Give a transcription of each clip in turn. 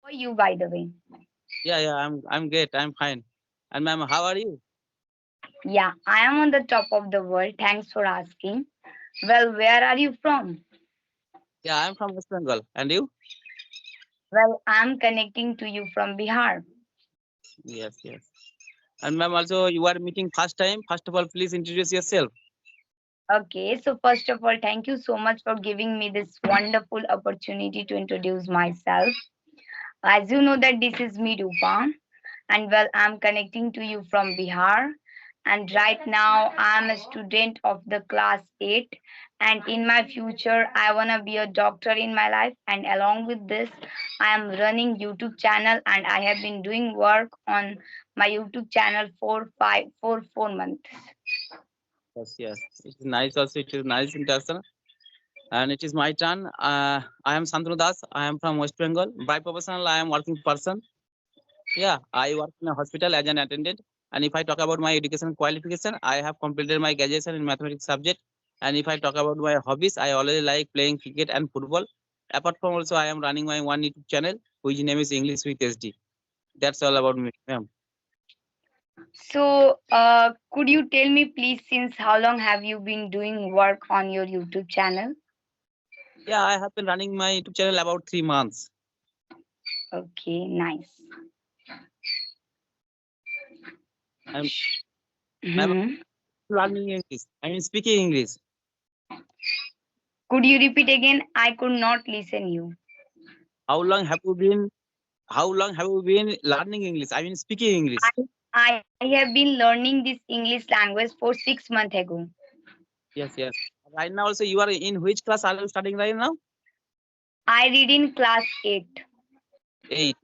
are you, by the way? Yeah, I'm great. I'm fine. And ma'am, how are you? Yeah, I am on the top of the world. Thanks for asking. Well, where are you from? Yeah, I'm from West Bengal. And you? Well, I'm connecting to you from Bihar. Yes. And ma'am, also you are meeting first time. First of all, please introduce yourself. Okay, so first of all, thank you so much for giving me this wonderful opportunity to introduce myself. As you know that this is me, Rupa, and well, I'm connecting to you from Bihar. And right now, I'm a student of the class 8. And in my future, I want to be a doctor in my life. And along with this, I am running YouTube channel and I have been doing work on my YouTube channel for 4 months. Yes. It is nice also. It is nice introduction. And it is my turn. I am Santanu Das. I am from West Bengal. By professional, I am working person. Yeah, I work in a hospital as an attendant. And if I talk about my education qualification, I have completed my graduation in mathematics subject. And if I talk about my hobbies, I always like playing cricket and football. Apart from also, I am running my one YouTube channel, which name is English with SD. That's all about me, ma'am. So, could you tell me, please, since how long have you been doing work on your YouTube channel? Yeah, I have been running my YouTube channel about 3 months. Okay, nice. I'm, I'm Mhm. learning English. I mean speaking English. Could you repeat again? I could not listen you. How long have you been? How long have you been learning English? I mean speaking English. I have been learning this English language for 6 months ago. Yes. Right now also you are in which class are you studying right now? I read in class 8. 8.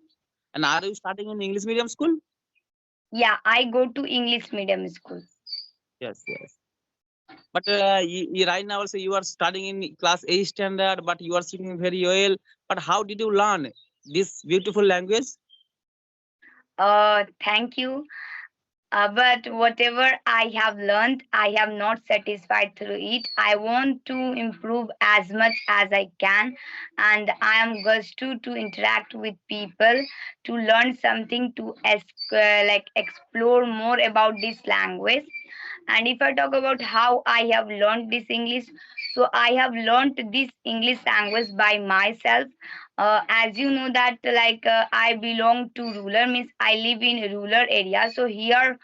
And are you starting in English medium school? Yeah, I go to English medium school. Yes. But right now also you are studying in class A standard, but you are speaking very well. But how did you learn this beautiful language? Thank you. But whatever I have learned, I have not satisfied through it. I want to improve as much as I can, and I am gushed to interact with people, to learn something, to like explore more about this language. And if I talk about how I have learned this English, so I have learned this English language by myself. As you know that I belong to rural, means I live in a rural area. So here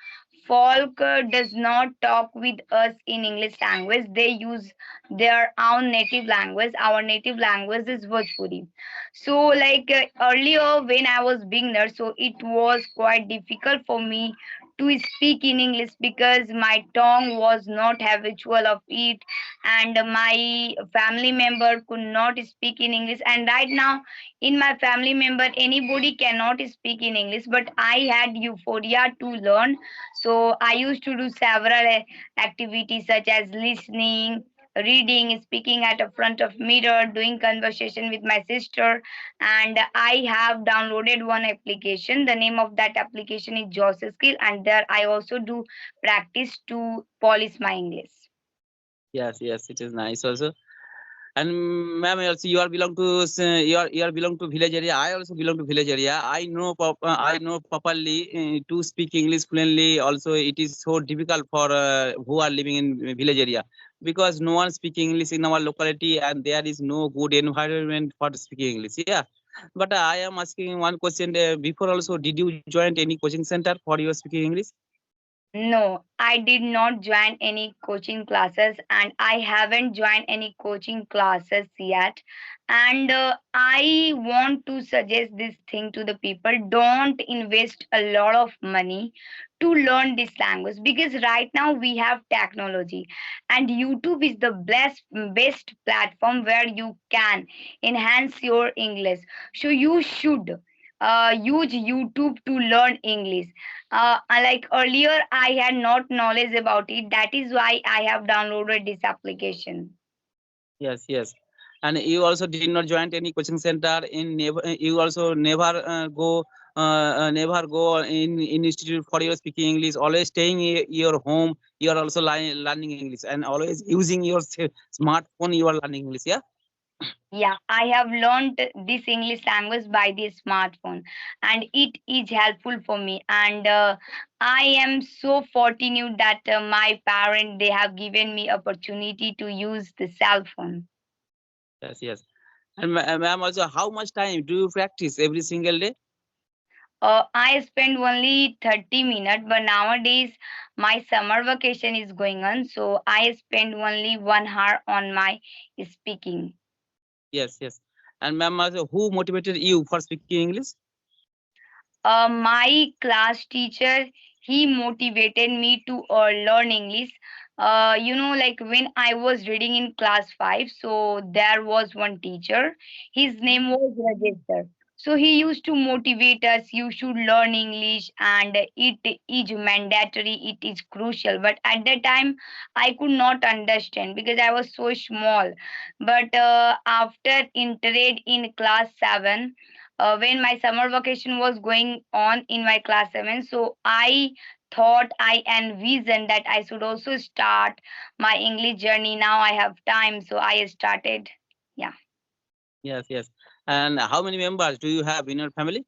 folk does not talk with us in English language. They use their own native language. Our native language is Bhojpuri. So earlier when I was beginner, so it was quite difficult for me to speak in English because my tongue was not habitual of it, and my family member could not speak in English. And right now, in my family member, anybody cannot speak in English, but I had euphoria to learn. So I used to do several activities such as listening, reading, speaking at a front of mirror, doing conversation with my sister, and I have downloaded one application. The name of that application is Joss Skill, and there I also do practice to polish my English. Yes, it is nice also. And ma'am, also you are belong to you are belong to village area. I also belong to village area. I know properly to speak English fluently. Also, it is so difficult for who are living in village area because no one speak English in our locality, and there is no good environment for speaking English. Yeah, but I am asking one question. Before also, did you join any coaching center for your speaking English? No, I did not join any coaching classes, and I haven't joined any coaching classes yet. And I want to suggest this thing to the people: don't invest a lot of money to learn this language, because right now we have technology, and YouTube is the best platform where you can enhance your English. So you should use YouTube to learn English. Like earlier, I had not knowledge about it. That is why I have downloaded this application. Yes. And you also did not join any coaching center in never, you also never go in institute for your speaking English, always staying in your home. You are also learning English and always using your smartphone, you are learning English. Yeah. Yeah, I have learned this English language by the smartphone, and it is helpful for me. And I am so fortunate that my parents they have given me opportunity to use the cell phone. Yes, yes. And ma'am, also, how much time do you practice every single day? I spend only 30 minutes, but nowadays my summer vacation is going on, so I spend only 1 hour on my speaking. Yes, yes. And ma'am, also, who motivated you for speaking English? My class teacher he motivated me to learn English. Like when I was reading in class 5, so there was one teacher. His name was Rajesh sir. So he used to motivate us. You should learn English, and it is mandatory. It is crucial. But at that time, I could not understand because I was so small. But after interred in class 7, when my summer vacation was going on in my class 7, so I thought I envisioned that I should also start my English journey. Now I have time, so I started. Yeah. Yes, yes. And how many members do you have in your family?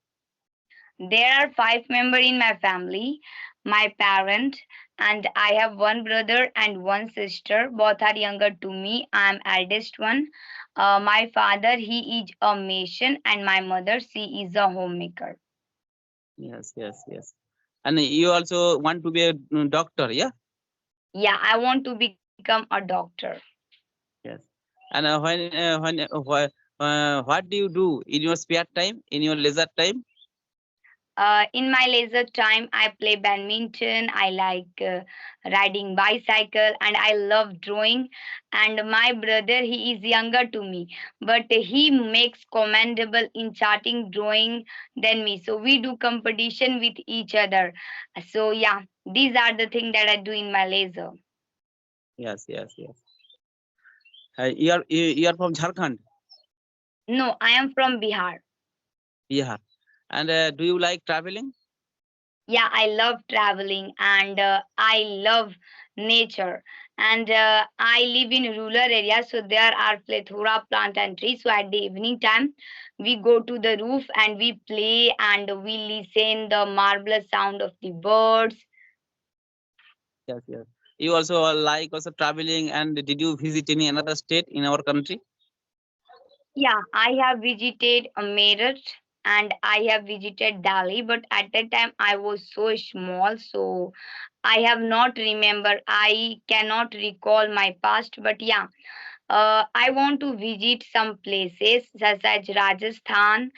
There are 5 members in my family, my parent, and I have one brother and one sister. Both are younger to me. I am eldest one. My father he is a mason, and my mother she is a homemaker. Yes, yes, yes. And you also want to be a doctor, yeah? Yeah, I want to become a doctor. Yes. And what do you do in your spare time, in your leisure time? In my leisure time, I play badminton. I like riding bicycle, and I love drawing. And my brother, he is younger to me, but he makes commendable in charting drawing than me. So we do competition with each other. So yeah, these are the things that I do in my leisure. Yes, yes, yes. You are from Jharkhand, No, I am from Bihar. Bihar. And do you like traveling? Yeah, I love traveling, and I love nature. And I live in rural area, so there are plethora plant and trees. So at the evening time, we go to the roof and we play and we listen the marvelous sound of the birds. Yes, yes. You also like also traveling, and did you visit any another state in our country? Yeah, I have visited Meerut and I have visited Delhi, but at that time I was so small, so I have not remember. I cannot recall my past, but yeah, I want to visit some places such as Rajasthan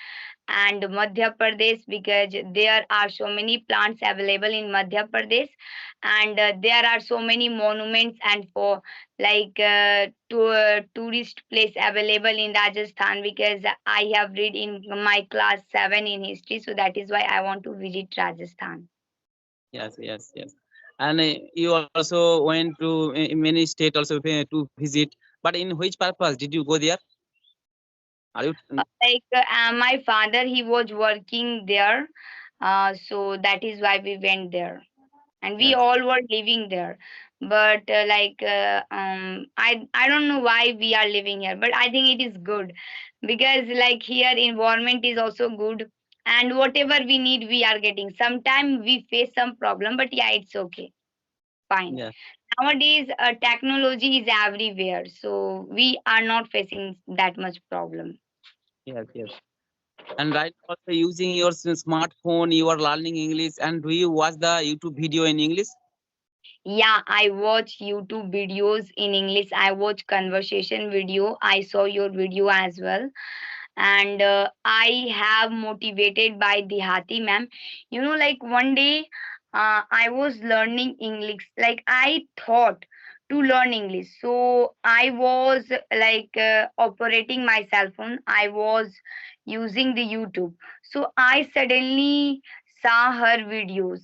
and Madhya Pradesh because there are so many plants available in Madhya Pradesh, and there are so many monuments and for like tourist place available in Rajasthan because I have read in my class 7 in history, so that is why I want to visit Rajasthan. Yes, yes, yes. And you also went to many states also to visit. But in which purpose did you go there? Are you? My father, he was working there, so that is why we went there, and we Yes, all were living there. But I don't know why we are living here, but I think it is good because like here environment is also good, and whatever we need we are getting. Sometimes we face some problem, but yeah, it's okay, fine. yes, Nowadays, technology is everywhere, so we are not facing that much problem. yes, yes. And right now also using your smartphone, you are learning English. And do you watch the YouTube video in English? Yeah, I watch YouTube videos in English. I watch conversation video. I saw your video as well. And I have motivated by Dihati ma'am. Like one day I was learning English. Like I thought to learn English. So I was like operating my cell phone. I was using the YouTube. So I suddenly saw her videos.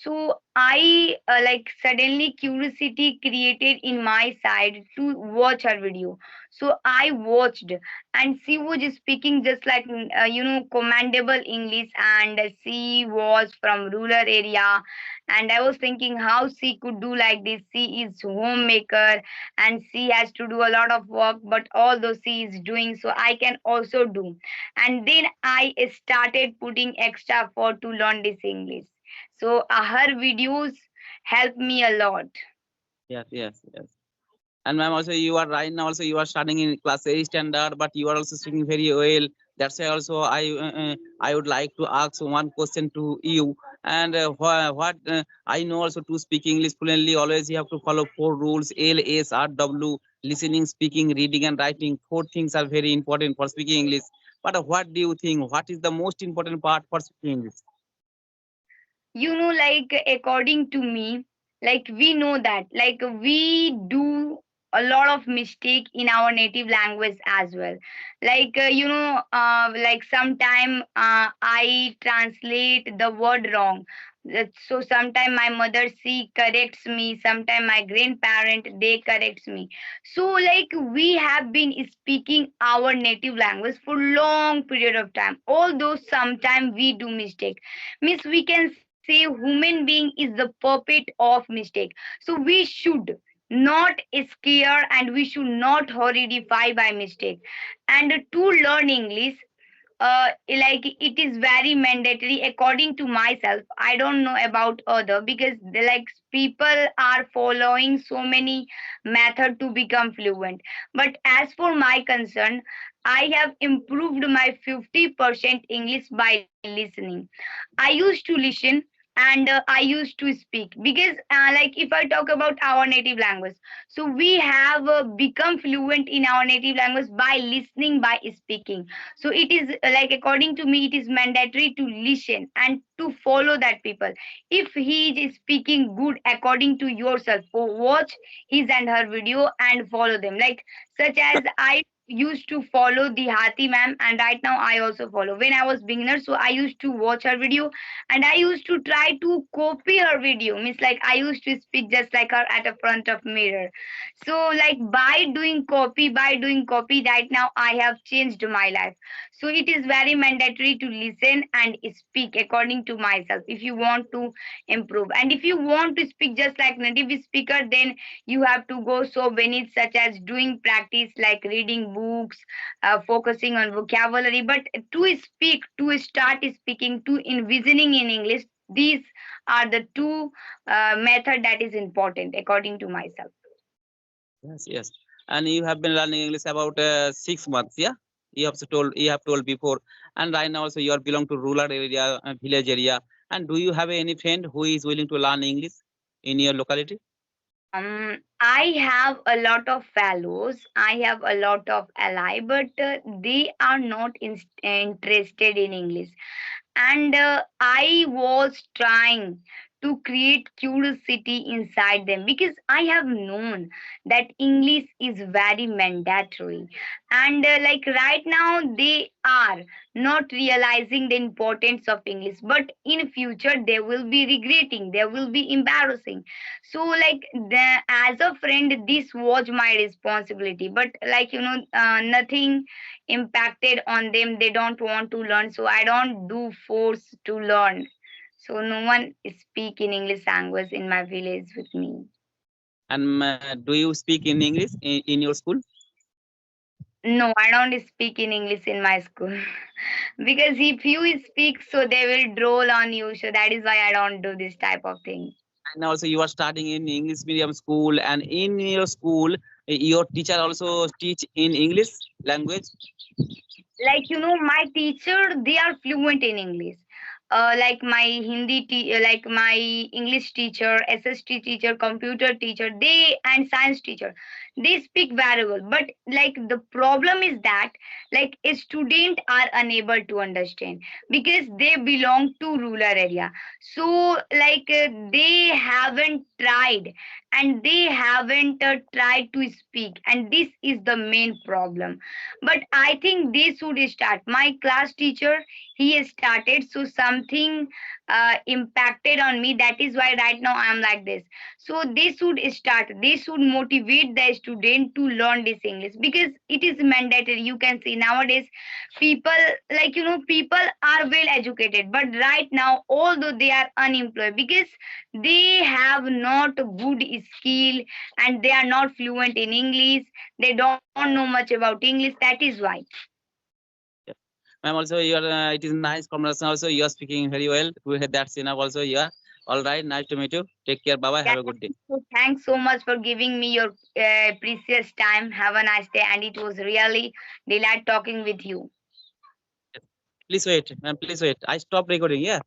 So I like suddenly curiosity created in my side to watch her video. So I watched, and she was speaking just like commendable English, and she was from rural area, and I was thinking how she could do like this. She is homemaker and she has to do a lot of work, but although she is doing, so I can also do. And then I started putting extra effort to learn this English. So her videos help me a lot. Yes, yes, yes. And ma'am, also you are right now. Also, you are studying in class A standard, but you are also speaking very well. That's why also I would like to ask one question to you. And what I know also to speak English fluently, always you have to follow four rules: L, S, R, W. Listening, speaking, reading, and writing. Four things are very important for speaking English. But what do you think? What is the most important part for speaking English? Like according to me, like we know that like we do a lot of mistake in our native language as well. Like like sometime I translate the word wrong. So sometime my mother she corrects me, sometime my grandparent they corrects me. So like we have been speaking our native language for long period of time, although sometime we do mistake. Means we can say human being is the puppet of mistake. So we should not scare and we should not horrify by mistake. And to learn English, like it is very mandatory according to myself. I don't know about other, because like people are following so many method to become fluent. But as for my concern, I have improved my 50% English by listening. I used to listen, and I used to speak, because like if I talk about our native language, so we have become fluent in our native language by listening, by speaking. So it is like according to me it is mandatory to listen and to follow that people. If he is speaking good according to yourself, watch his and her video and follow them. Like such as I used to follow the Hati ma'am, and right now I also follow. When I was beginner, so I used to watch her video and I used to try to copy her video. Means like I used to speak just like her at a front of mirror. So like by doing copy, right now I have changed my life. So it is very mandatory to listen and speak according to myself if you want to improve. And if you want to speak just like native speaker, then you have to go so beneath, such as doing practice like reading books, focusing on vocabulary. But to speak, to start speaking, to envisioning in English, these are the two method that is important according to myself. Yes, yes. And you have been learning English about 6 months, yeah? You have told before. And right now also you are belong to rural area, village area. And do you have any friend who is willing to learn English in your locality? I have a lot of fellows, I have a lot of ally, but they are not interested in English. And I was trying to create curiosity inside them, because I have known that English is very mandatory. And like right now they are not realizing the importance of English, but in future they will be regretting, they will be embarrassing. So like as a friend, this was my responsibility. But like nothing impacted on them, they don't want to learn, so I don't do force to learn. So no one speak in English language in my village with me. And do you speak in English in your school? No, I don't speak in English in my school. Because if you speak, so they will droll on you, so that is why I don't do this type of thing. And also you are studying in English medium school, and in your school, your teacher also teach in English language. Like my teacher, they are fluent in English. Like my like my English teacher, SST teacher, computer teacher, they and science teacher, they speak very well. But like the problem is that like a student are unable to understand, because they belong to rural area. So like they haven't tried, and they haven't tried to speak, and this is the main problem. But I think they should start. My class teacher, he has started, so something impacted on me. That is why right now I am like this. So they should motivate the student to learn this English, because it is mandatory. You can see nowadays people, people are well educated, but right now although they are unemployed because they have not good skill and they are not fluent in English. They don't know much about English. That is why. Yeah. Ma'am, also you are. It is nice conversation. Also, you are speaking very well. That's enough. Also, yeah. All right. Nice to meet you. Take care. Bye bye. Yeah, Have a good day. thanks so much for giving me your precious time. Have a nice day, and it was really delight talking with you. Yes. Please wait, ma'am. Please wait. I stop recording. Yeah.